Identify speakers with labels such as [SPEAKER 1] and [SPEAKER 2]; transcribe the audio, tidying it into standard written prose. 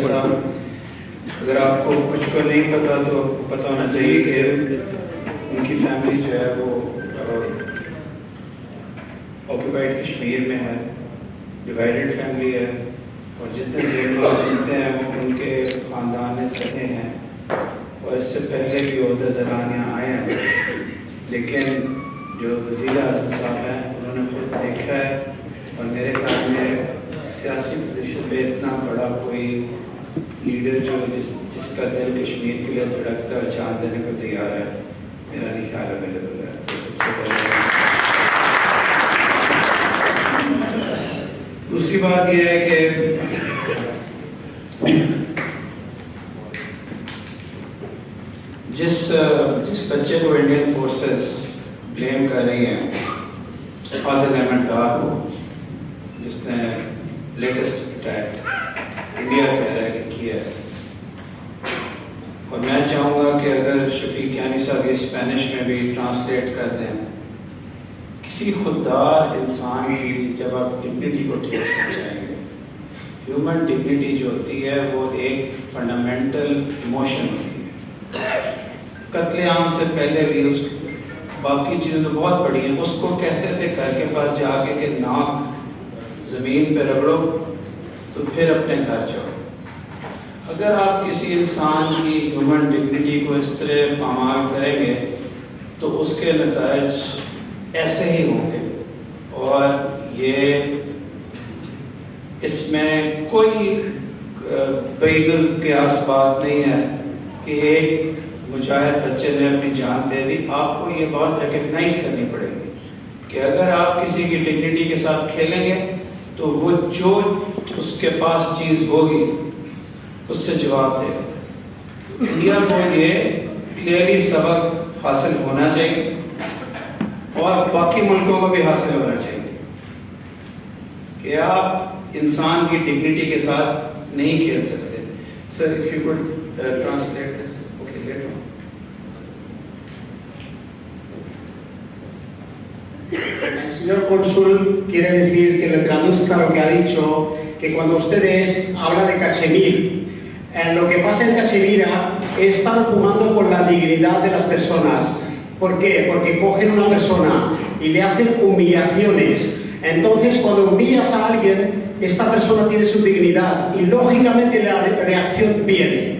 [SPEAKER 1] صاحب، اگر آپ کو کچھ کو نہیں پتا تو آپ کو پتہ ہونا چاہیے کہ ان کی فیملی جو ہے وہ آکوپائڈ کشمیر میں ہے، ڈیوائیڈڈ فیملی ہے، اور جتنے لوگ سنتے ہیں وہ ان کے خاندان سے ہیں، اور اس سے پہلے بھی عہدیداران یہاں آئے ہیں، لیکن جو وزیر اعظم صاحب ہیں انہوں نے خود دیکھا ہے، اور میرے خیال میں سیاسی پوزیشن پہ اتنا بڑا کوئی لیڈر جو جس کا دل کشمیر کے لیے دھڑکتا ہے اور جان دینے کو تیار ہے، میرا نہیں خیال اویلیبل ہے۔ دوسری بات یہ ہے کہ جس بچے کو انڈین فورسز بلیم کر رہی ہیں، عادل احمد ڈار کو، جس نے لیٹسٹ اٹیک انڈیا کہہ رہا ہے کہ کیا ہے، اور میں چاہوں گا کہ اگر شفیق یانی صاحب یہ اسپینش میں بھی ٹرانسلیٹ کر دیں، کسی خوددار انسان کی جب آپ ڈگنیٹی کو ٹھیس پہنچائیں گے، ہیومن ڈگنیٹی جو ہوتی ہے وہ ایک فنڈامنٹل ایموشن ہوتی ہے۔ قتل عام سے پہلے بھی اس باقی چیزیں تو بہت بڑی ہیں، اس کو کہتے تھے گھر کے پاس جا کے کہ ناک زمین پہ رگڑو تو پھر اپنے گھر جاؤ۔ اگر آپ کسی انسان کی ہیومن ڈگنیٹی کو اس طرح پامال کریں گے تو اس کے نتائج ایسے ہی ہوں گے، اور یہ اس میں کوئی بعید قیاس بات نہیں ہے کہ ایک مجاہد بچے نے اپنی جان دے دی۔ آپ کو یہ بات ریکگنائز کرنی پڑے گی کہ اگر آپ کسی کی ڈگنیٹی کے ساتھ کھیلیں گے تو وہ جو اس کے پاس چیز ہوگی اس سے جواب دے گا۔ انڈیا کو یہ کلیئرلی سبق حاصل ہونا چاہیے، اور باقی ملکوں کو بھی حاصل ہونا چاہیے کہ آپ انسان کی ڈگنیٹی کے ساتھ نہیں کھیل سکتے۔ Sir if you could translate this. Okay let on.
[SPEAKER 2] El señor cónsul quiere decir que le traduzca lo que ha dicho, que cuando ustedes hablan de Cachemir, lo que pasa en Cachemira están jugando con la dignidad de las personas. ¿Por qué? Porque cogen una persona y le hacen humillaciones. Entonces, cuando humillas a alguien, esta persona tiene su dignidad y lógicamente la reacción viene.